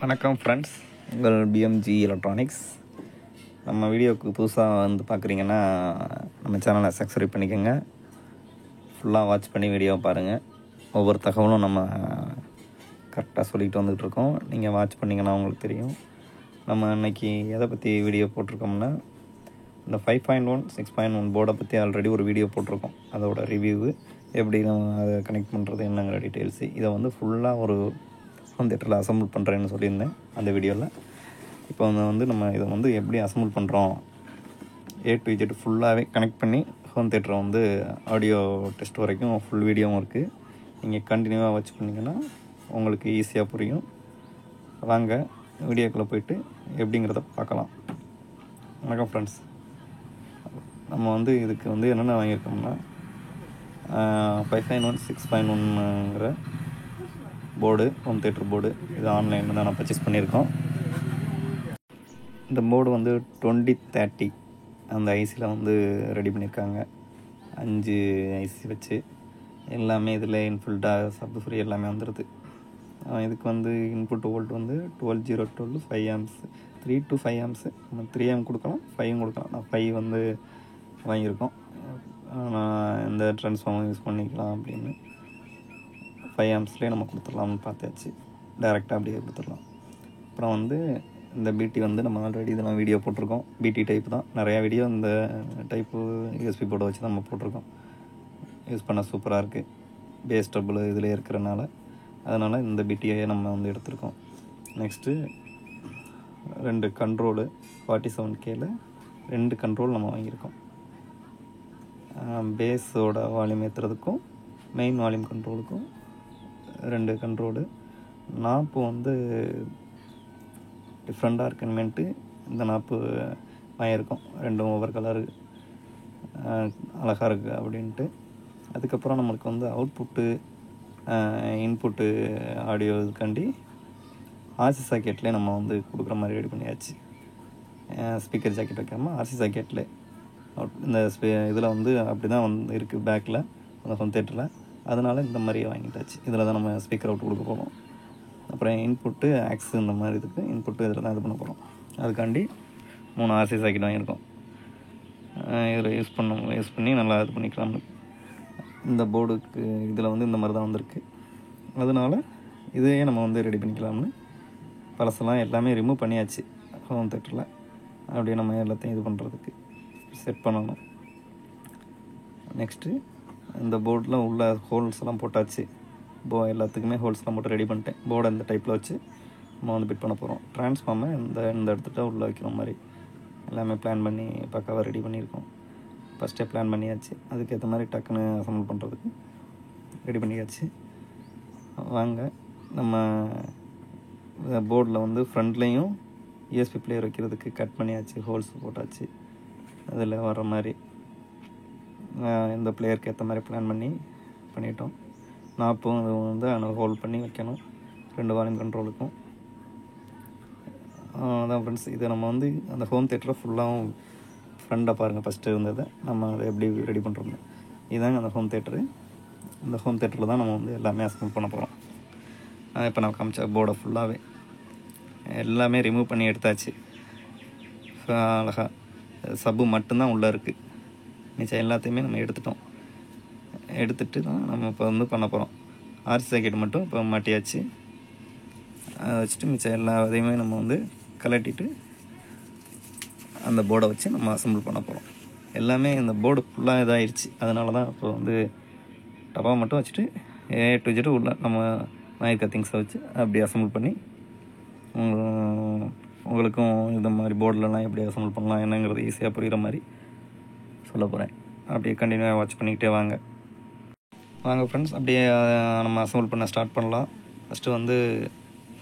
வணக்கம் ஃப்ரெண்ட்ஸ், உங்கள் PMG electronics. நம்ம வீடியோவுக்கு புதுசாக வந்து பார்க்குறீங்கன்னா நம்ம சேனலை சப்ஸ்கிரைப் பண்ணிக்கோங்க. ஃபுல்லாக வாட்ச் பண்ணி வீடியோவை பாருங்கள். ஒவ்வொரு தகவலும் நம்ம கரெக்டாக சொல்லிக்கிட்டு வந்துகிட்ருக்கோம். நீங்கள் வாட்ச் பண்ணிங்கன்னா உங்களுக்கு தெரியும். நம்ம இன்றைக்கி எதை பற்றி வீடியோ போட்டிருக்கோம்னா, இந்த 5.1 6.1 போர்டை பற்றி ஆல்ரெடி ஒரு வீடியோ போட்டிருக்கோம். அதோட ரிவ்யூவு, எப்படி நம்ம அதை கனெக்ட் பண்ணுறது என்னங்கிற டீட்டெயில்ஸு, இதை வந்து ஃபுல்லாக ஒரு ஹோம் தியேட்டரில் அசம்பிள் பண்ணுறேன்னு சொல்லியிருந்தேன் அந்த வீடியோவில். இப்போ வந்து நம்ம இதை வந்து எப்படி அசம்பிள் பண்ணுறோம், A to Z ஃபுல்லாகவே கனெக்ட் பண்ணி ஹோம் தியேட்டரை வந்து ஆடியோ டெஸ்ட் வரைக்கும் ஃபுல் வீடியோவும் இருக்குது. நீங்கள் கண்டினியூவாக வாட்ச் பண்ணிங்கன்னா உங்களுக்கு ஈஸியாக புரியும். வாங்க வீடியோக்குள்ளே போயிட்டு எப்படிங்கிறத பார்க்கலாம். வணக்கம் ஃப்ரெண்ட்ஸ். நம்ம வந்து இதுக்கு வந்து என்னென்ன வாங்கியிருக்கோம்னா 5.1 6.1ங்கிற போர்டு, ஹோம் தியேட்டர் போர்டு. இது ஆன்லைனில் தான் நான் பர்ச்சேஸ் பண்ணியிருக்கோம். இந்த போர்டு வந்து 2030 அந்த ஐசியில் வந்து ரெடி பண்ணியிருக்காங்க. 5 ஐசி வச்சு எல்லாமே இதில் இன்ஃபில்டாக சப் ஃப்ரீ எல்லாமே வந்துடுது. இதுக்கு வந்து இன்புட் வோல்ட் வந்து 12 5 ஆம்ஸ், 3 to 5 ஆம்ஸு. நம்ம 3 ஆம் கொடுக்கலாம், 5 கொடுக்கலாம். நான் 5 வந்து வாங்கியிருக்கோம். நான் இந்த ட்ரான்ஸ்ஃபார்மர் யூஸ் பண்ணிக்கலாம் அப்படின்னு 5 ஆம்ஸ்லேயே நம்ம கொடுத்துடலாம்னு பார்த்தாச்சு. டைரெக்டாக அப்படியே கொடுத்துடலாம். அப்புறம் வந்து இந்த பிடி வந்து நம்ம ஆல்ரெடி இதெல்லாம் வீடியோ போட்டிருக்கோம். பிடி டைப் தான் நிறையா வீடியோ இந்த டைப்பு யூஎஸ்பி போர்டை வச்சு நம்ம போட்டிருக்கோம். யூஸ் பண்ண சூப்பராக இருக்குது. பேஸ் டபுள் இதில் இருக்கிறனால, அதனால் இந்த பிடியை நம்ம வந்து எடுத்திருக்கோம். நெக்ஸ்ட்டு 2 கண்ட்ரோலு 47Kல 2 கண்ட்ரோல் நம்ம வாங்கியிருக்கோம். பேஸோட வால்யூம் ஏற்றுறதுக்கும் மெயின் வால்யூம் கண்ட்ரோலுக்கும் 2 கண்ட்ரோலு. நாப்பு வந்து டிஃப்ரெண்ட்டாக இருக்குன்னுமேட்டு இந்த நாப்பு வாங்கியிருக்கோம். 2 ஒவ்வொரு கலரு அழகாக இருக்குது அப்படின்ட்டு. அதுக்கப்புறம் நம்மளுக்கு வந்து அவுட்புட்டு இன்புட்டு ஆடியோ இதுக்காண்டி ஆர்சி சாக்கெட்லேயே நம்ம வந்து கொடுக்குற மாதிரி ரெடி பண்ணியாச்சு. ஸ்பீக்கர் ஜாக்கெட் வைக்காமல் ஆர்சி சாக்கெட்லேயே இந்த இதில் வந்து அப்படி தான் வந்து இருக்குது பேக்கில் அந்த ஹோம் தியேட்டரில். அதனால் இந்த மாதிரியே வாங்கிட்டாச்சு. இதில் தான் நம்ம ஸ்பீக்கர் அவுட் கொடுக்க போகிறோம். அப்புறம் இன்புட்டு ஆக்ஸு இந்த மாதிரி இதுக்கு இன்புட்டு இதில் தான் இது பண்ண போகிறோம். அதுக்காண்டி 3 ஆர்சி சாக்கெட் வாங்கியிருக்கோம். இதில் யூஸ் பண்ணி நல்லா இது பண்ணிக்கலாம்னு. இந்த போர்டுக்கு இதில் வந்து இந்த மாதிரி தான் வந்திருக்கு. அதனால் இதையே நம்ம வந்து ரெடி பண்ணிக்கலாம்னு பழசெல்லாம் எல்லாமே ரிமூவ் பண்ணியாச்சு. ஹோம் தியேட்டரில் அப்படியே நம்ம எல்லாத்தையும் இது பண்ணுறதுக்கு செட் பண்ணணும். நெக்ஸ்ட்டு இந்த போர்டில் உள்ள ஹோல்ஸ் எல்லாம் போட்டாச்சு. எல்லாத்துக்குமே ஹோல்ஸ்லாம் போட்டு ரெடி பண்ணிட்டேன். போர்டை இந்த டைப்பில் வச்சு நம்ம வந்து பிட் பண்ண போகிறோம். ட்ரான்ஸ்ஃபார்மை இந்த இடத்துட்ட உள்ளே வைக்கிற மாதிரி எல்லாமே பிளான் பண்ணி பக்காவாக ரெடி பண்ணியிருக்கோம். ஃபஸ்ட்டே பிளான் பண்ணியாச்சு. அதுக்கேற்ற மாதிரி டக்குன்னு அசம்பிள் பண்ணுறதுக்கு ரெடி பண்ணியாச்சு. வாங்க நம்ம போர்டில் வந்து ஃப்ரண்ட்லேயும் யூஎஸ்பி பிளேயர் வைக்கிறதுக்கு கட் பண்ணியாச்சு. ஹோல்ஸ் போட்டாச்சு. அதில் வர்ற மாதிரி இந்த பிளேயருக்கு ஏற்ற மாதிரி பிளான் பண்ணிட்டோம். நாப்பும் அது வந்து ஹோல்ட் பண்ணி வைக்கணும் 2 வால்யூம் கண்ட்ரோலுக்கும். அதான் ஃப்ரெண்ட்ஸ், இதை நம்ம வந்து அந்த ஹோம் தியேட்டரை ஃபுல்லாகவும் ஃப்ரெண்டாக பாருங்கள். ஃபஸ்ட்டு இருந்ததை நம்ம அதை எப்படி ரெடி பண்ணுறோம்னு. இதுதாங்க அந்த ஹோம் தியேட்டரு. இந்த ஹோம் தியேட்டரில் தான் நம்ம வந்து எல்லாமே அசம்பிள் பண்ண போகிறோம். இப்போ நான் காமிச்ச போர்டை ஃபுல்லாகவே எல்லாமே ரிமூவ் பண்ணி எடுத்தாச்சு. அழகாக சப்பு மட்டும்தான் உள்ளே இருக்குது. மிச்சம் எல்லாத்தையுமே நம்ம எடுத்துகிட்டு தான் நம்ம இப்போ வந்து பண்ண போகிறோம். ஆர்சி சாக்கெட் மட்டும் இப்போ மாட்டியாச்சு. அதை வச்சுட்டு மிச்சம் எல்லா இதையுமே நம்ம வந்து கலட்டிட்டு அந்த போர்டை வச்சு நம்ம அசம்பிள் பண்ண போகிறோம். எல்லாமே இந்த போர்டு ஃபுல்லாக இதாகிடுச்சு. அதனால தான் இப்போ வந்து டப்பா மட்டும் வச்சுட்டு A to Z உள்ள நம்ம வாங்கியிருக்க திங்ஸை வச்சு அப்படி அசம்பிள் பண்ணி உங்களுக்கும் இந்த மாதிரி போர்டிலலாம் எப்படி அசம்பிள் பண்ணலாம் என்னங்கிறது ஈஸியாக புரிகிற மாதிரி சொல்ல போகிறேன். அப்படியே கண்டினியூவாக வாட்ச் பண்ணிக்கிட்டே வாங்க ஃப்ரெண்ட்ஸ். அப்படியே நம்ம அசம்பிள் பண்ண ஸ்டார்ட் பண்ணலாம். ஃபஸ்ட்டு வந்து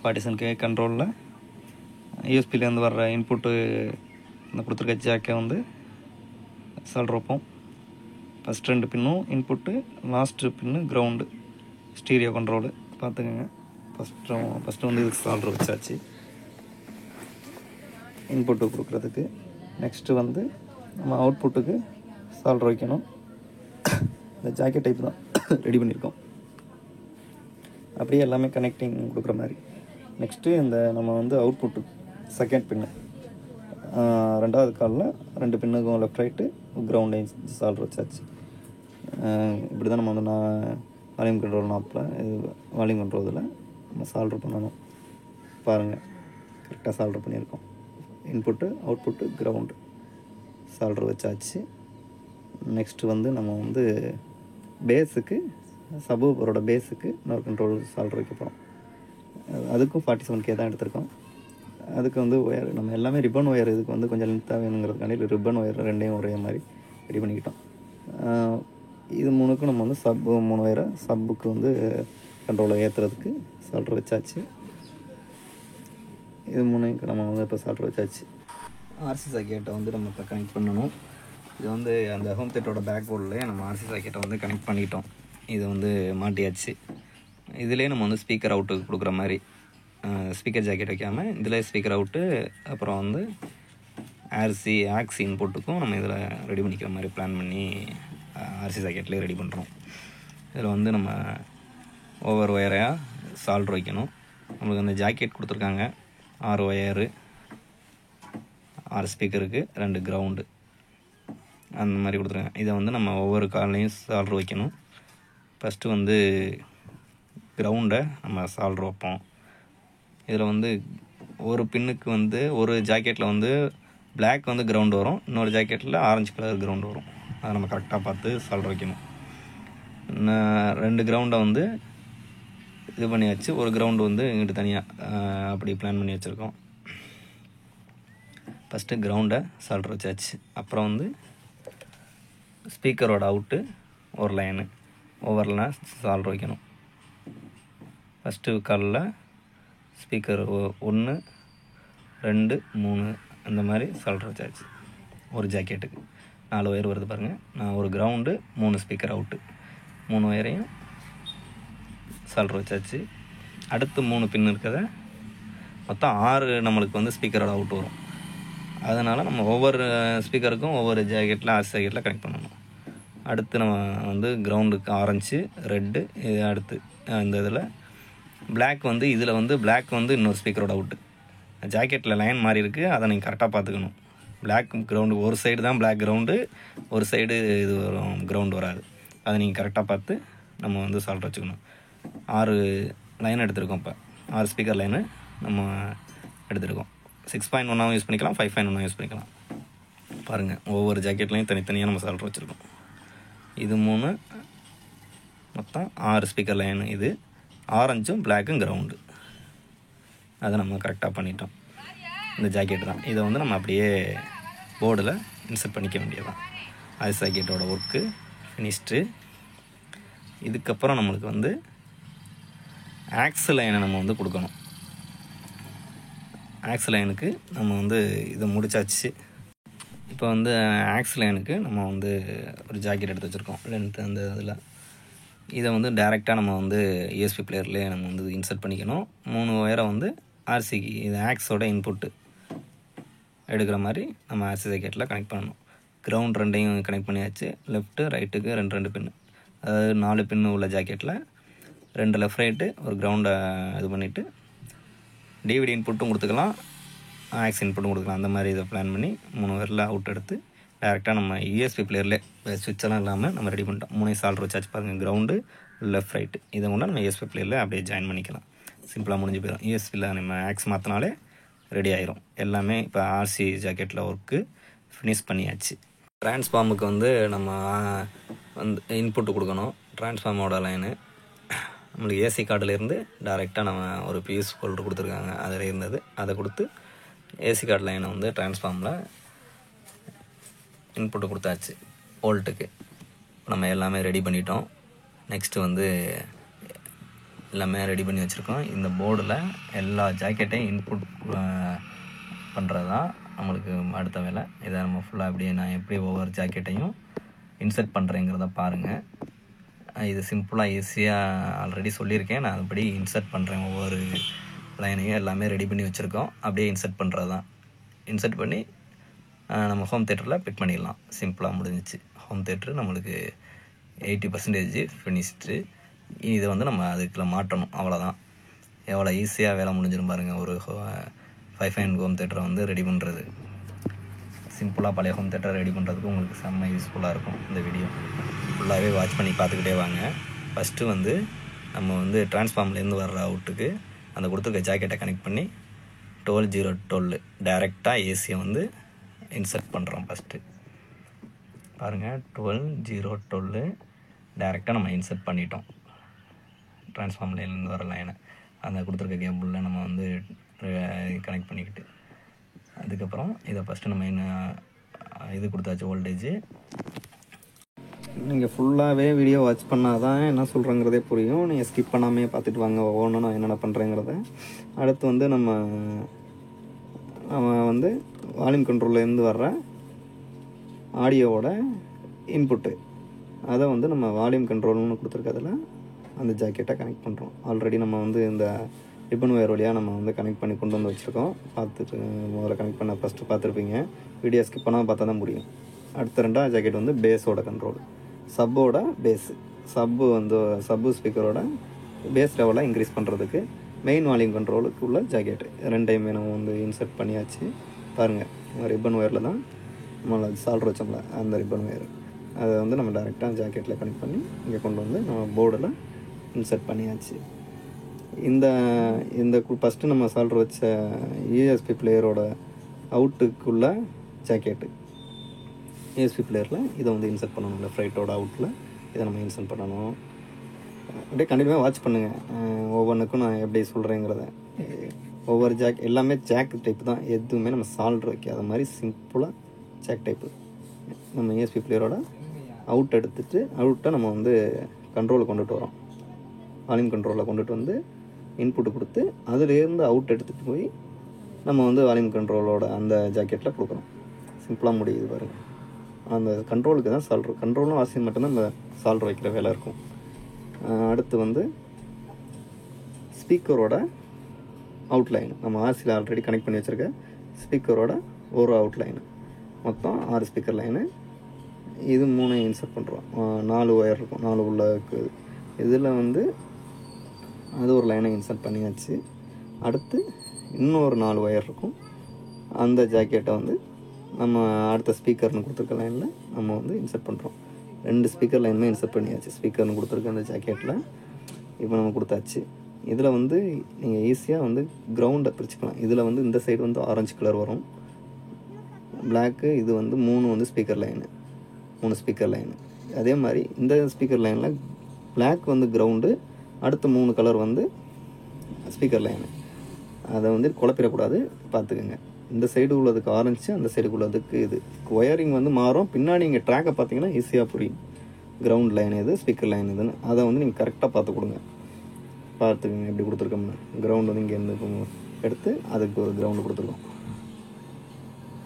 47K கண்ட்ரோலில் யூஎஸ்பிலேருந்து வர்ற இன்புட்டு இந்த கொடுத்துருக்க ஜாக்கை வந்து சால்ட்ரு வைப்போம். ஃபஸ்ட் 2 பின்னும் இன்புட்டு, லாஸ்ட்டு பின்னு கிரவுண்டு, ஸ்டீரியோ கண்ட்ரோலு பார்த்துக்கோங்க. ஃபஸ்ட்டு வந்து இதுக்கு சால்ட்ரு வச்சாச்சு இன்புட்டு கொடுக்குறதுக்கு. நெக்ஸ்ட்டு வந்து நம்ம அவுட்புட்டுக்கு சால்ட்ரு வைக்கணும். இந்த ஜாக்கெட் டைப் தான் ரெடி பண்ணியிருக்கோம். அப்படியே எல்லாமே கனெக்டிங் கொடுக்குற மாதிரி நெக்ஸ்ட்டு இந்த நம்ம வந்து அவுட்புட்டு செகண்ட் பின்னு, ரெண்டாவது காலில் 2 பின்னுக்கும் லெஃப்ட் ரைட்டு கிரவுண்டையும் சால்ட்ரு வச்சாச்சு. இப்படி தான் நம்ம வந்து வால்யூம் கண்ட்ரோல் நாப்பில் வால்யூம் கண்ட்ரோல் நம்ம சால்ட்ரு பண்ணணும். பாருங்கள், கரெக்டாக சால்ட்ரு பண்ணியிருக்கோம். இன்புட்டு அவுட்புட்டு கிரவுண்டு சால்ட்ரு வச்சாச்சு. நெக்ஸ்ட்டு வந்து நம்ம வந்து பேஸுக்கு, சப்வூஃபரோட பேஸுக்கு இன்னொரு கண்ட்ரோல் சால்ட்ரு வைக்க போகிறோம். அதுக்கும் 47K தான் எடுத்திருக்கோம். அதுக்கு வந்து ஒயர் நம்ம எல்லாமே ரிப்பன் ஒயர் இதுக்கு வந்து கொஞ்சம் லென்த்தாக வேணுங்கிறதுக்காண்டி ரிப்பன் ஒயர் ரெண்டையும் ஒரே மாதிரி ரெடி பண்ணிக்கிட்டோம். இது 3க்கும் நம்ம வந்து 3 ஒயரை சப்புக்கு வந்து கண்ட்ரோலை ஏற்றுறதுக்கு சால்ட்ரு வச்சாச்சு. இது 3க்கு நம்ம வந்து இப்போ சால்ட்ரு வச்சாச்சு. ஆர்சி சாக்கெட்டை வந்து நம்ம இப்போ கனெக்ட் பண்ணணும். இது வந்து அந்த ஹோம் தேட்டரோட பேக் போர்ட்லேயே நம்ம ஆர்சி சாக்கெட்டை வந்து கனெக்ட் பண்ணிட்டோம். இது வந்து மாட்டியாச்சு. இதிலே நம்ம வந்து ஸ்பீக்கர் அவுட்டுக்கு கொடுக்குற மாதிரி ஸ்பீக்கர் ஜாக்கெட் வைக்காமல் இதில் ஸ்பீக்கர் அவுட்டு, அப்புறம் வந்து ஆக்சி இன்புட்டுக்கும் நம்ம இதில் ரெடி பண்ணிக்கிற மாதிரி பிளான் பண்ணி ஆர்சி சாக்கெட்லேயே ரெடி பண்ணுறோம். இதில் வந்து நம்ம ஒவ்வொரு ஒயரையாக சால்ட்ரு வைக்கணும். நம்மளுக்கு அந்த ஜாக்கெட் கொடுத்துருக்காங்க, 6 ஒயரு, 6 ஸ்பீக்கருக்கு 2 கிரவுண்டு அந்த மாதிரி கொடுத்துருக்காங்க. இதை வந்து நம்ம ஒவ்வொரு கால்லையும் சால்ட்ரு வைக்கணும். ஃபஸ்ட்டு வந்து கிரவுண்டை நம்ம சால்ட்ரு வைப்போம். இதில் வந்து ஒரு பின்னுக்கு வந்து ஒரு ஜாக்கெட்டில் வந்து பிளாக் வந்து கிரவுண்டு வரும், இன்னொரு ஜாக்கெட்டில் ஆரஞ்சு கலர் கிரவுண்டு வரும். அதை நம்ம கரெக்டாக பார்த்து சால்ட்ரு வைக்கணும். 2 கிரவுண்டை வந்து இது பண்ணி வச்சு, ஒரு கிரவுண்டு வந்து இங்கிட்டு தனியாக அப்படி பிளான் பண்ணி வச்சுருக்கோம். ஃபஸ்ட்டு கிரவுண்டை சால்ட்ரு வச்சாச்சு. அப்புறம் வந்து ஸ்பீக்கரோட அவுட்டு ஒரு லைனு ஓவரில் சால்ட்ரு வைக்கணும். ஃபஸ்ட்டு காலில் ஸ்பீக்கர் 1, 2, 3 அந்த மாதிரி சால்ட்ரு வச்சாச்சு. ஒரு ஜாக்கெட்டுக்கு 4 ஒயர் வருது பாருங்கள். நான் ஒரு கிரவுண்டு 3 ஸ்பீக்கர் அவுட்டு 3 ஒயரையும் சால்ட்ரு வச்சாச்சு. அடுத்து 3 பின் இருக்கிறத மொத்தம் 6 நம்மளுக்கு வந்து ஸ்பீக்கரோட அவுட் வரும். அதனால் நம்ம ஒவ்வொரு ஸ்பீக்கருக்கும் ஒவ்வொரு ஜாக்கெட்டில் ஆர்சி ஜாக்கெட்டில் கனெக்ட் பண்ணணும். அடுத்து நம்ம வந்து கிரவுண்டுக்கு ஆரஞ்சு, ரெட்டு, இது அடுத்து இந்த இதில் பிளாக் வந்து இதில் வந்து பிளாக் வந்து இன்னொரு ஸ்பீக்கரோட அவுட்டு. ஜாக்கெட்டில் லைன் மாதிரி இருக்குது, அதை நீங்கள் கரெக்டாக பார்த்துக்கணும். பிளாக் கிரவுண்டு ஒரு சைடு தான் பிளாக் கிரவுண்டு, ஒரு சைடு இது வரும் கிரவுண்டு வராது. அதை நீங்கள் கரெக்டாக பார்த்து நம்ம வந்து சால்ட் வச்சுக்கணும். 6 லைன் எடுத்துருக்கோம். இப்போ 6 ஸ்பீக்கர் லைனு நம்ம எடுத்துருக்கோம். 6.1 யூஸ் பண்ணிக்கலாம், 5.1 யூஸ் பண்ணிக்கலாம். பாருங்கள், ஒவ்வொரு ஜாக்கெட்லையும் தனித்தனியாக நம்ம சால்ட் வச்சுருக்கோம். இது 3 மொத்தம் 6 ஸ்பீக்கர் லைனு. இது ஆரஞ்சும் பிளாக்கும் கிரவுண்டு. அதை நம்ம கரெக்டாக பண்ணிட்டோம். இந்த ஜாக்கெட்டு தான். இதை வந்து நம்ம அப்படியே போர்டில் இன்சர்ட் பண்ணிக்க வேண்டியதான். அது ஜாக்கெட்டோட ஒர்க்கு ஃபினிஷ்டு. இதுக்கப்புறம் நம்மளுக்கு வந்து ஆக்ஸ் லைனை நம்ம வந்து கொடுக்கணும். ஆக்ஸ் லைனுக்கு நம்ம வந்து இதை முடிச்சாச்சு. இப்போ வந்து ஆக்ஸ் லைனுக்கு நம்ம வந்து ஒரு ஜாக்கெட் எடுத்து வச்சுருக்கோம் லென்த்து அந்த இதில். இதை வந்து டைரெக்டாக நம்ம வந்து யூஎஸ்பி பிளேயர்லேயே நம்ம வந்து இன்சர்ட் பண்ணிக்கணும். 3 ஒயரை வந்து ஆர்சிக்கு இது ஆக்ஸோட இன்புட்டு எடுக்கிற மாதிரி நம்ம ஆர்சி ஜாக்கெட்டில் கனெக்ட் பண்ணணும். கிரவுண்ட் 2ஐயும் கனெக்ட் பண்ணியாச்சு. லெஃப்ட்டு ரைட்டுக்கு 2 பின்னு, அதாவது 4 பின்னு உள்ள ஜாக்கெட்டில் 2 லெஃப்ட் ரைட்டு ஒரு கிரவுண்டை இது பண்ணிவிட்டு டிவிடி இன்புட்டும் கொடுத்துக்கலாம், ஆக்ஸ் இன்புட்டும் கொடுக்கலாம். அந்த மாதிரி இதை பிளான் பண்ணி 3 ஒயரில் அவுட் எடுத்து டேரெக்டாக நம்ம யூஎஸ்பி பிளேயர்லேயே சுவிட்செல்லாம் இல்லாமல் நம்ம ரெடி பண்ணிட்டோம். 3 சால்ட்ரு வச்சாச்சு பாருங்கள். கிரவுண்டு, லெஃப்ட் ரைட்டு, இதை கொண்டு நம்ம யூஎஸ்பி பிளேயரில் அப்படியே ஜாயின் பண்ணிக்கலாம். சிம்பிளாக முடிஞ்சு போயிடும். யூஎஸ்பியில் நம்ம ஆக்ஸ் மாற்றினாலே ரெடி ஆயிரும் எல்லாமே. இப்போ ஆர்சி ஜாக்கெட்டில் ஒர்க்கு ஃபினிஷ் பண்ணியாச்சு. ட்ரான்ஸ்ஃபார்முக்கு வந்து நம்ம வந்து இன்புட்டு கொடுக்கணும். ட்ரான்ஸ்ஃபார்மோட லைனு நம்மளுக்கு ஏசி கார்டிலேருந்து டைரெக்டாக நம்ம ஒரு பிஎஸ் ஹோல்டர் கொடுத்துருக்காங்க, அதில் இருந்தது. அதை கொடுத்து ஏசி கார்டு லைனை வந்து ட்ரான்ஸ்ஃபார்மில் இன்புட்டு கொடுத்தாச்சு. வோல்ட்டுக்கு நம்ம எல்லாமே ரெடி பண்ணிட்டோம். நெக்ஸ்ட்டு வந்து எல்லாமே ரெடி பண்ணி வச்சுருக்கோம். இந்த போர்டில் எல்லா ஜாக்கெட்டையும் இன்புட் பண்ணுறது தான் நம்மளுக்கு அடுத்த வேலை. இதை நம்ம ஃபுல்லாக அப்படியே நான் எப்படி ஒவ்வொரு ஜாக்கெட்டையும் இன்சர்ட் பண்ணுறேங்கிறத பாருங்கள். இது சிம்பிளாக ஈஸியாக ஆல்ரெடி சொல்லியிருக்கேன். நான் அதுபடி இன்சர்ட் பண்ணுறேன். ஒவ்வொரு லைனையும் எல்லாமே ரெடி பண்ணி வச்சுருக்கோம். அப்படியே இன்சர்ட் பண்ணுறது தான். இன்சர்ட் பண்ணி நம்ம ஹோம் தேட்டரில் பிட் பண்ணிடலாம். சிம்பிளாக முடிஞ்சிச்சு. ஹோம் தேட்ரு நம்மளுக்கு 80% ஃபினிஷ்டு. இதை வந்து நம்ம அதுக்குள்ள மாட்டணும், அவ்வளோதான். எவ்வளோ ஈஸியாக வேலை முடிஞ்சிடும் பாருங்கள். ஒரு 5 ஹோம் தேட்டரை வந்து ரெடி பண்ணுறது, சிம்பிளாக பழைய ஹோம் தேட்டரை ரெடி பண்ணுறதுக்கு உங்களுக்கு செம்ம யூஸ்ஃபுல்லாக இருக்கும். இந்த வீடியோ ஃபுல்லாகவே வாட்ச் பண்ணி பார்த்துக்கிட்டே வாங்க. ஃபஸ்ட்டு வந்து நம்ம வந்து டிரான்ஸ்ஃபார்ம்லேருந்து வர்ற அவுட்டுக்கு அந்த கொடுத்துருக்க ஜாக்கெட்டை கனெக்ட் பண்ணி 12-0-12 டைரெக்டாக ஏசியை வந்து இன்சர்ட் பண்ணுறோம். ஃபஸ்ட்டு பாருங்கள், 12-0-12 டைரெக்டாக நம்ம இன்சர்ட் பண்ணிட்டோம். டிரான்ஸ்ஃபார்ம்லேருந்து வர லைனை அந்த கொடுத்துருக்க கேபிளில் நம்ம வந்து கனெக்ட் பண்ணிக்கிட்டு, அதுக்கப்புறம் இதை ஃபஸ்ட்டு நம்ம என்ன இது கொடுத்தாச்சு வோல்டேஜ். நீங்கள் ஃபுல்லாகவே வீடியோ வாட்ச் பண்ணால் தான் என்ன சொல்கிறேங்கிறதே புரியும். நீங்கள் ஸ்கிப் பண்ணாமே பார்த்துட்டு வாங்க ஒவ்வொன்றும் நான் என்னென்ன பண்ணுறேங்கிறத. அடுத்து வந்து நம்ம வந்து வால்யூம் கண்ட்ரோல்லேருந்து வர்ற ஆடியோவோட இன்புட்டு, அதை வந்து நம்ம வால்யூம் கண்ட்ரோல்னு கொடுத்துருக்கதில் அந்த ஜாக்கெட்டை கனெக்ட் பண்ணுறோம். ஆல்ரெடி நம்ம வந்து இந்த ரிப்பன் ஒயர் வழியாக நம்ம வந்து கனெக்ட் பண்ணி கொண்டு வந்து வச்சுருக்கோம். பார்த்துட்டு முதல்ல கனெக்ட் பண்ண ஃபஸ்ட்டு பார்த்துருப்பீங்க. வீடியோ ஸ்கிப் பண்ணால் பார்த்தா தான் புரியும். அடுத்த ரெண்டாவது ஜாக்கெட் வந்து பேஸோட கண்ட்ரோல், சப்போட பேஸு, சப்பு ஸ்பீக்கரோட பேஸ் லெவலை இன்க்ரீஸ் பண்ணுறதுக்கு மெயின் வால்யூம் கண்ட்ரோலுக்கு உள்ள ஜாக்கெட்டு ரெண்டையுமே நம்ம வந்து இன்சர்ட் பண்ணியாச்சு. பாருங்கள், ரிப்பன் ஒயரில் தான் நம்ம சால்ட்ரு வச்சோம்ல அந்த ரிப்பன் ஒயர், அதை வந்து நம்ம டேரெக்டாக ஜாக்கெட்டில் கனெக்ட் பண்ணி இங்கே கொண்டு வந்து நம்ம போர்டில் இன்சர்ட் பண்ணியாச்சு. இந்த ஃபஸ்ட்டு நம்ம சால்ட்ரு வச்ச யூஎஸ்பி பிளேயரோட அவுட்டுக்குள்ள ஜாக்கெட்டு, யூஎஸ்பி பிளேயரில் இதை வந்து இன்சர்ட் பண்ணணும். லெஃப்ட் ரைட்டோட அவுட்டில் இதை நம்ம இன்சர்ட் பண்ணணும். அப்படியே கண்டினியூவாக வாட்ச் பண்ணுங்கள். ஒவ்வொன்றுக்கும் நான் எப்படி சொல்கிறேங்கிறத. ஒவ்வொரு ஜாக் எல்லாமே ஜாக் டைப்பு தான், எதுவுமே நம்ம சால்ட்ரு வைக்காத மாதிரி சிம்பிளாக ஜாக் டைப்பு. நம்ம யூஎஸ்பி பிளேயரோட அவுட் எடுத்துகிட்டு அவுட்டை நம்ம வந்து கண்ட்ரோலை கொண்டுட்டு வரோம். வால்யூம் கண்ட்ரோலில் கொண்டுட்டு வந்து இன்புட்டு கொடுத்து அதுலேருந்து அவுட் எடுத்துகிட்டு போய் நம்ம வந்து வால்யூம் கண்ட்ரோலோட அந்த ஜாக்கெட்டில் கொடுக்குறோம். சிம்பிளாக முடியுது பாருங்கள். அந்த கண்ட்ரோலுக்கு தான் சால்ட்ரு, கண்ட்ரோலும் ஆசியம் மட்டும்தான் இந்த சால்ட்ரு வைக்கிற வேலை இருக்கும். அடுத்து வந்து ஸ்பீக்கரோட அவுட்லைன், நம்ம ஆர்சியில் ஆல்ரெடி கனெக்ட் பண்ணி வச்சுருக்க ஸ்பீக்கரோட ஒரு அவுட்லைனு, மொத்தம் 6 ஸ்பீக்கர் லைனு. இது 3 இன்சர்ட் பண்ணுறோம். 4 ஒயர் இருக்கும், 4 உள்ள இருக்குது. இதில் வந்து அது ஒரு லைனை இன்சர்ட் பண்ணியாச்சு. அடுத்து இன்னொரு 4 ஒயர் இருக்கும். அந்த ஜாக்கெட்டை வந்து நம்ம அடுத்த ஸ்பீக்கர்னு கொடுத்துருக்க லைனில் நம்ம வந்து இன்சர்ட் பண்ணுறோம். 2 ஸ்பீக்கர் லைனுமே இன்சர்ட் பண்ணியாச்சு. ஸ்பீக்கர்னு கொடுத்துருக்க அந்த ஜாக்கெட்டில் இப்போ நம்ம கொடுத்தாச்சு. இதில் வந்து நீங்கள் ஈஸியாக வந்து கிரவுண்டை பிரிச்சுக்கலாம். இதில் வந்து இந்த சைடு வந்து ஆரஞ்சு கலர் வரும், பிளாக்கு. இது வந்து 3 வந்து ஸ்பீக்கர் லைனு, 3 ஸ்பீக்கர் லைனு. அதே மாதிரி இந்த ஸ்பீக்கர் லைனில் பிளாக் வந்து கிரவுண்டு, அடுத்த 3 கலர் வந்து ஸ்பீக்கர் லைனு. அதை வந்து குழப்பிடக்கூடாது, பார்த்துக்குங்க. இந்த சைடு உள்ளதுக்கு ஆரஞ்சு, அந்த சைடுக்கு உள்ளதுக்கு இது. ஒயரிங் வந்து மாறும். பின்னாடி நீங்கள் ட்ராக்கை பார்த்தீங்கன்னா ஈஸியாக புரியும். கிரவுண்ட் லைன் எது, ஸ்பீக்கர் லைன் எதுன்னு அதை வந்து நீங்கள் கரெக்டாக பார்த்து கொடுங்க. பார்த்துக்குங்க எப்படி கொடுத்துருக்கோம்னு. கிரவுண்ட் வந்து இங்கேருந்து எடுத்து அதுக்கு ஒரு கிரவுண்டு கொடுத்துருக்கோம்.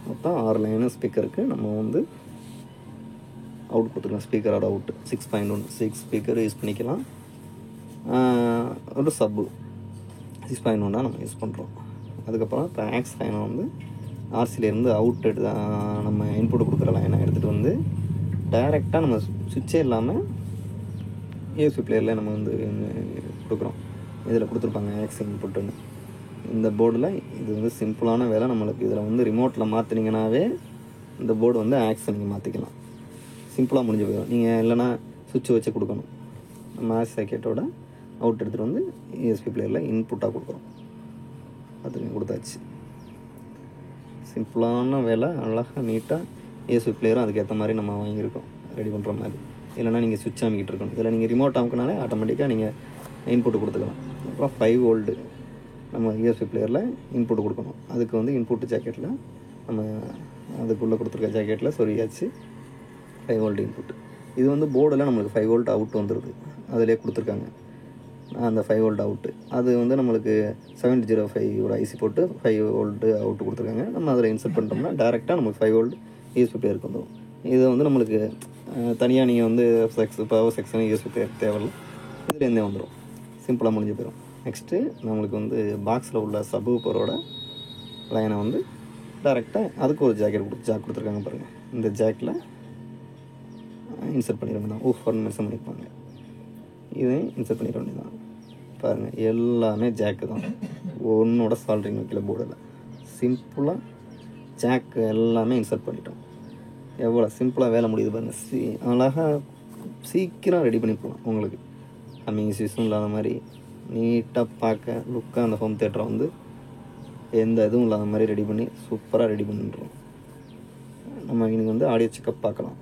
மொத்தம் 6 லைனு ஸ்பீக்கருக்கு நம்ம வந்து அவுட் கொடுத்துருக்கோம். ஸ்பீக்கரோட அவுட்டு 6.1 6 ஸ்பீக்கர் யூஸ் பண்ணிக்கலாம். ஒரு சப்பு 6.1 நம்ம யூஸ் பண்ணுறோம். அதுக்கப்புறம் இப்போ ஆக்ஸ் லைனை வந்து ஆர்சிலேருந்து அவுட் எடுத்து நம்ம இன்புட் கொடுக்குற லைனை எடுத்துகிட்டு வந்து டைரெக்டாக நம்ம சுவிட்சே இல்லாமல் யூஎஸ்பி பிளேயரில் நம்ம வந்து கொடுக்குறோம். இதில் கொடுத்துருப்பாங்க ஆக்ஸ் இன்புட்டுன்னு. இந்த போர்டில் இது வந்து சிம்பிளான வேலை நம்மளுக்கு. இதில் வந்து ரிமோட்டில் மாற்றினீங்கன்னாவே இந்த போர்டு வந்து ஆக்ஸை நீங்கள் மாற்றிக்கலாம். சிம்பிளாக முடிஞ்சு போயிடும். நீங்கள் இல்லைனா சுவிட்ச் வச்சு கொடுக்கணும். நம்ம ஆக்ஸ் சாக்கெட்டோட அவுட் எடுத்துகிட்டு வந்து யூஎஸ்பி பிளேயரில் இன்புட்டாக கொடுக்குறோம். அதுக்கு கொடுத்தாச்சு. சிம்பிளான வேலை, அழகாக நீட்டாக யூஎஸ்பி பிளேயரும் அதுக்கேற்ற மாதிரி நம்ம வாங்கியிருக்கோம், ரெடி பண்ணுற மாதிரி. இல்லைனா நீங்கள் சுவிட்ச் அமைக்கிட்டு இருக்கணும். இதில் நீங்கள் ரிமோட் அமுக்கினாலே ஆட்டோமேட்டிக்காக நீங்கள் இன்புட்டு கொடுத்துக்கலாம். அப்புறம் 5 வோல்டு நம்ம யூஎஸ்பி பிளேயரில் இன்புட்டு கொடுக்கணும். அதுக்கு வந்து இன்புட்டு ஜாக்கெட்டில் நம்ம அதுக்குள்ளே கொடுத்துருக்க ஜாக்கெட்டில் சொருகியாச்சு 5 வோல்டு இன்புட்டு. இது வந்து போர்டில் நம்மளுக்கு 5 வோல்ட் அவுட் வந்துடுது, அதிலே கொடுத்துருக்காங்க அந்த 5 வோல்ட் அவுட்டு. அது வந்து நம்மளுக்கு 7005 ஒரு ஐசி போட்டு 5 வோல்ட்டு அவுட்டு கொடுத்துருக்காங்க. நம்ம அதில் இன்சர்ட் பண்ணிட்டோம்னா டேரெக்டாக நமக்கு 5 வோல்ட் யூஎஸ்பி பிளேயருக்கு வந்துடும். இது வந்து நம்மளுக்கு தனியாக நீங்கள் வந்து பவர் செக்ஷன் யூஎஸ்பி பிளேயர் தேவையில்லை, இதுலேருந்தே வந்துடும். சிம்பிளாக முடிஞ்சு போயிடும். நெக்ஸ்ட்டு நம்மளுக்கு வந்து பாக்ஸில் உள்ள சப்வூஃபரோட லைனை வந்து டேரெக்டாக அதுக்கு ஒரு ஜாக் கொடுத்துருக்காங்க பாருங்கள். இந்த ஜாக்கில் இன்சர்ட் பண்ணிடுவாங்க தான் ஊஃபர்னு மென்ஷன் பண்ணியிருப்பாங்க. இதையும் இன்சர்ட் பண்ணிட வேண்டியதான். பாருங்கள், எல்லாமே ஜாக்கு தான். ஒன்றோட சால்ட்ரிங் வைக்கல போர்டில். சிம்பிளாக ஜாக்கு எல்லாமே இன்சர்ட் பண்ணிட்டோம். எவ்வளோ சிம்பிளாக வேலை முடியுது பாருங்கள். அழகாக சீக்கிரம் ரெடி பண்ணி போகலாம். உங்களுக்கு கம்மிங் இஷ்யூஸும் இல்லாத மாதிரி நீட்டாக பார்க்க லுக்காக அந்த ஹோம் தியேட்டரை வந்து எந்த இதுவும் இல்லாத மாதிரி ரெடி பண்ணி சூப்பராக ரெடி பண்ணிட்டுருவோம். நம்ம இன்னைக்கு வந்து ஆடியோ செக்கப் பார்க்கலாம்.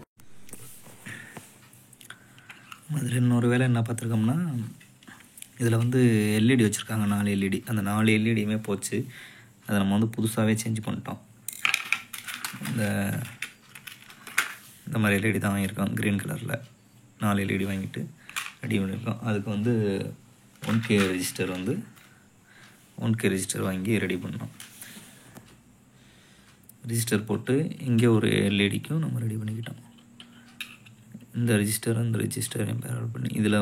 அதில் இன்னொரு வேலை என்ன பார்த்துருக்கோம்னா, இதில் வந்து எல்இடி வச்சுருக்காங்க, 4 எல்இடி. அந்த 4 எல்இடியுமே போச்சு. அதை நம்ம வந்து புதுசாகவே சேஞ்ச் பண்ணிட்டோம். இந்த மாதிரி எல்இடி தான் வாங்கியிருக்கோம், க்ரீன் கலரில் 4 எல்இடி வாங்கிட்டு ரெடி பண்ணியிருக்கோம். அதுக்கு வந்து 1K ரெஜிஸ்டர் வாங்கி ரெடி பண்ணோம். ரெஜிஸ்டர் போட்டு இங்கே ஒரு எல்இடிக்கும் நம்ம ரெடி பண்ணிக்கிட்டோம். இந்த ரெஜிஸ்டரையும் பேரல் பண்ணி இதில்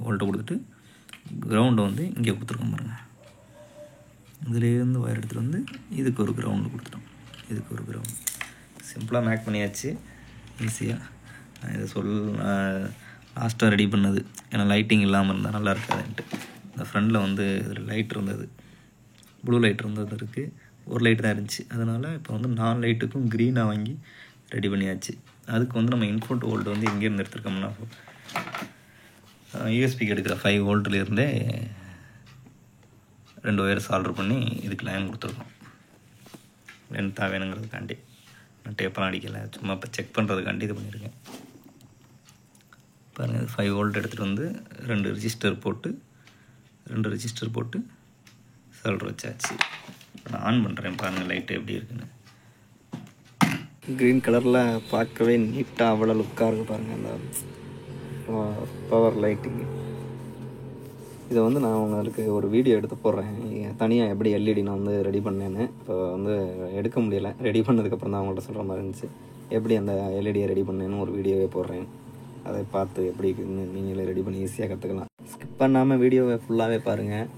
வோல்ட்டை கொடுத்துட்டு கிரவுண்டை வந்து இங்கே கொடுத்துருக்கோம் பாருங்கள். இதுலேருந்து ஒயர் எடுத்துகிட்டு வந்து இதுக்கு ஒரு கிரவுண்டு கொடுத்துட்டோம். இதுக்கு ஒரு கிரவுண்டு சிம்பிளாக மேக் பண்ணியாச்சு, ஈஸியாக. இதை லாஸ்ட்டாக ரெடி பண்ணது, ஏன்னா லைட்டிங் இல்லாமல் இருந்தால் நல்லா இருக்காதுன்ட்டு. இந்த ஃப்ரண்டில் வந்து இதில் லைட் இருந்தது, ப்ளூ லைட் இருந்தது இருக்குது, ஒரு லைட் தான் இருந்துச்சு. அதனால் இப்போ வந்து 4 லைட்டுக்கும் க்ரீனாக வாங்கி ரெடி பண்ணியாச்சு. அதுக்கு வந்து நம்ம இன்புட் வோல்ட் வந்து எங்கேருந்து எடுத்துருக்கோம்னா, யூஎஸ்பிக்கு எடுக்கிற 5 வோல்ட்லேருந்தே 2 ஒயர்ஸ் ஆர்டர் பண்ணி இதுக்கு லைன் கொடுத்துருக்கோம். லென்த்தாக வேணுங்கிறதுக்காண்டி. நான் டேப்பெல்லாம் அடிக்கலை, சும்மா இப்போ செக் பண்ணுறதுக்காண்டி இது பண்ணியிருக்கேன். பாருங்கள், 5 வோல்ட் எடுத்துகிட்டு வந்து 2 ரெஜிஸ்டர் போட்டு சால்டர் வச்சாச்சு. இப்போ நான் ஆன் பண்ணுறேன், பாருங்கள் லைட்டு எப்படி இருக்குன்னு. க்ரீன் கலரில் பார்க்கவே நீட்டாக அவ்வளோ லுக்காக இருக்குது பாருங்கள். அந்த பவர் லைட்டிங்கு இதை வந்து நான் உங்களுக்கு ஒரு வீடியோ எடுத்து போடுறேன், தனியாக எப்படி எல்இடி நான் வந்து ரெடி பண்ணேன்னு. இப்போ வந்து எடுக்க முடியலை, ரெடி பண்ணதுக்கப்புறம் தான் அவங்கள்ட்ட சொல்கிற மாதிரி இருந்துச்சு. எப்படி அந்த எல்இடியை ரெடி பண்ணேன்னு ஒரு வீடியோவே போடுறேன். அதை பார்த்து எப்படி நீங்களே ரெடி பண்ணி ஈஸியாக கற்றுக்கலாம். ஸ்கிப் பண்ணாமல் வீடியோவை ஃபுல்லாகவே பாருங்கள்,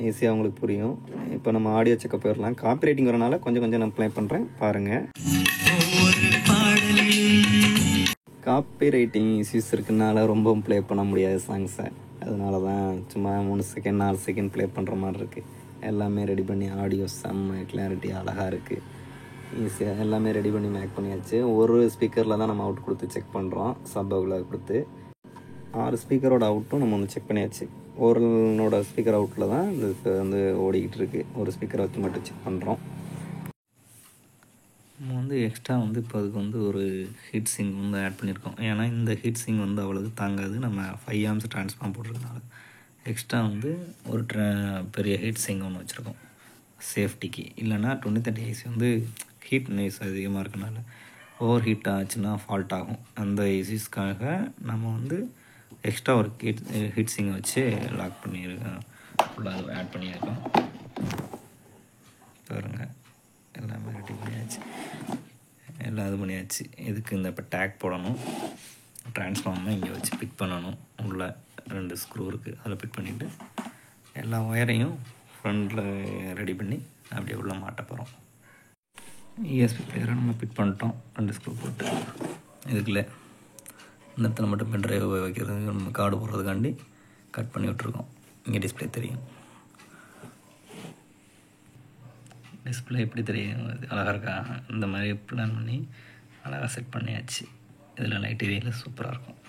ஈஸியாக உங்களுக்கு புரியும். இப்போ நம்ம ஆடியோ செக்கப் போயிடலாம். காப்பி ரைட்டிங் வரனால கொஞ்சம் நான் ப்ளே பண்ணுறேன், பாருங்கள். காப்பி ரைட்டிங் இஷ்யூஸ் இருக்குனால ரொம்பவும் ப்ளே பண்ண முடியாது சாங்ஸை. அதனால தான் சும்மா 3 செகண்ட் 4 செகண்ட் ப்ளே பண்ணுற மாதிரி இருக்குது. எல்லாமே ரெடி பண்ணி ஆடியோ செம்ம கிளாரிட்டி அழகாக இருக்குது. ஈஸியாக எல்லாமே ரெடி பண்ணி மேக் பண்ணியாச்சு. ஒரு ஸ்பீக்கரில் தான் நம்ம அவுட் கொடுத்து செக் பண்ணுறோம், சப்பகுல கொடுத்து 6 ஸ்பீக்கரோட அவுட்டும் நம்ம வந்து செக் பண்ணியாச்சு. ஒருனோட ஸ்பீக்கர் அவுட்டில் தான் இதுக்கு வந்து ஓடிக்கிட்டு இருக்குது. ஒரு ஸ்பீக்கரை வச்சு மட்டும் செக் பண்ணுறோம். நம்ம வந்து எக்ஸ்ட்ரா வந்து இப்போ அதுக்கு வந்து ஒரு ஹீட் சிங் வந்து ஆட் பண்ணியிருக்கோம். ஏன்னா இந்த ஹீட் சிங் வந்து அவ்வளோது தாங்காது, நம்ம 5 ஆம்ஸ் ட்ரான்ஸ்ஃபார்ம் போட்டிருக்கனால. எக்ஸ்ட்ரா வந்து ஒரு பெரிய ஹீட் சிங் ஒன்று வச்சுருக்கோம் சேஃப்டிக்கு. இல்லைனா 2030 ஐசி வந்து ஹீட் நைஸ் அதிகமாக இருக்கனால ஓவர் ஹீட் ஆச்சுன்னா ஃபால்ட் ஆகும். அந்த இஷ்யூஸ்க்காக நம்ம வந்து எக்ஸ்ட்ரா ஒரு ஹீட் சிங்கை வச்சு லாக் பண்ணியிருக்கோம், ஃபுல்லாக ஆட் பண்ணியிருக்கோம். பாருங்கள், எல்லாமே ரெடி பண்ணியாச்சு, எல்லாம் இது பண்ணியாச்சு. இதுக்கு இந்த இப்போ டேக் போடணும், ட்ரான்ஸ்ஃபார்மை இங்கே வச்சு ஃபிட் பண்ணணும். உள்ள 2 ஸ்க்ரூ இருக்குது, அதில் ஃபிட் பண்ணிவிட்டு எல்லா ஒயரையும் ஃப்ரண்டில் ரெடி பண்ணி அப்படியே உள்ளே மாட்ட போகிறோம். யூஎஸ்பி பிளேயரை நம்ம ஃபிட் பண்ணிட்டோம், 2 ஸ்க்ரூ போட்டு. இதுக்குள்ளே இந்த இடத்துல மட்டும் பென் ட்ரைவ் வைக்கிறது, நம்ம கார்டு போடுறதுக்காண்டி கட் பண்ணி விட்ருக்கோம். இங்கே டிஸ்பிளே தெரியும், டிஸ்பிளே எப்படி தெரியும், அழகாக இருக்கா. இந்த மாதிரி பிளான் பண்ணி அழகாக செட் பண்ணியாச்சு. இதில் லைட் ஏரியாவில் சூப்பராக இருக்கும்,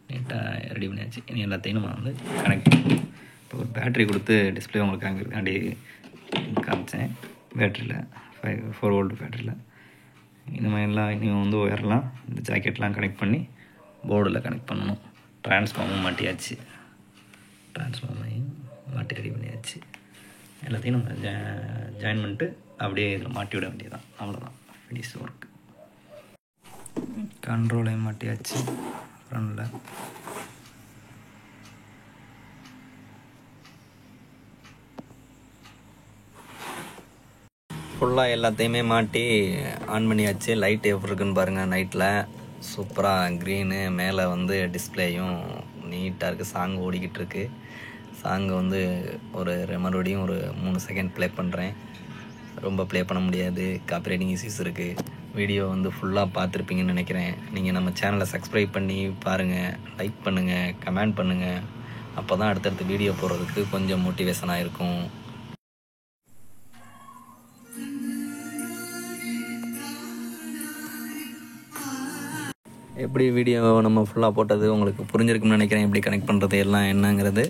நீட்டாக ரெடி பண்ணியாச்சு. இனி எல்லாத்தையும் நம்ம வந்து கனெக்ட் பண்ணி இப்போ ஒரு பேட்ரி கொடுத்து டிஸ்பிளே உங்களுக்கு அங்கே காமிச்சேன். பேட்ரியில் 4 வோல்ட் பேட்ரியில் இந்த மாதிரி எல்லாம் இனியும் வந்து ஒயர்லாம் இந்த ஜாக்கெட்லாம் கனெக்ட் பண்ணி போர்டில் கனெக்ட் பண்ணணும். ட்ரான்ஸ்ஃபார்மும் மாட்டியாச்சு, ட்ரான்ஸ்ஃபார்மையும் மாட்டி ரெடி பண்ணியாச்சு. எல்லாத்தையும் நம்ம ஜாயின் பண்ணிட்டு அப்படியே இதில் மாட்டி விட வேண்டியதான், அவ்வளோதான் ஃபினிஷ் ஒர்க். கண்ட்ரோலையும் மாட்டியாச்சு ஃப்ரண்டில். ஃபுல்லாக எல்லாத்தையுமே மாட்டி ஆன் பண்ணியாச்சு. லைட் எப்படி இருக்குன்னு பாருங்கள். நைட்டில் சூப்பராக க்ரீனு, மேலே வந்து டிஸ்பிளேயும் நீட்டாக இருக்குது. சாங் ஓடிக்கிட்டு இருக்கு. சாங்கு வந்து மறுபடியும் ஒரு 3 செகண்ட் ப்ளே பண்ணுறேன். ரொம்ப ப்ளே பண்ண முடியாது, காப்பிரைட்டிங் இஷ்யூஸ் இருக்குது. வீடியோ வந்து ஃபுல்லாக பார்த்துருப்பீங்கன்னு நினைக்கிறேன். நீங்கள் நம்ம சேனலை சப்ஸ்கிரைப் பண்ணி பாருங்கள், லைக் பண்ணுங்கள், கமெண்ட் பண்ணுங்கள், அப்போ தான் அடுத்தடுத்து வீடியோ போடுறதுக்கு கொஞ்சம் மோட்டிவேஷனாக இருக்கும். எப்படி வீடியோ நம்ம ஃபுல்லாக போட்டது உங்களுக்கு புரிஞ்சிருக்குன்னு நினைக்கிறேன். எப்படி கனெக்ட் பண்ணுறது எல்லாம் என்னங்கிறது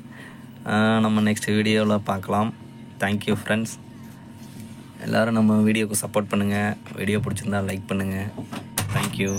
நம்ம நெக்ஸ்ட் வீடியோவில் பார்க்கலாம். Thank you friends. எல்லோரும் நம்ம வீடியோவுக்கு சப்போர்ட் பண்ணுங்கள். வீடியோ பிடிச்சிருந்தா லைக் பண்ணுங்கள். தேங்க்யூ.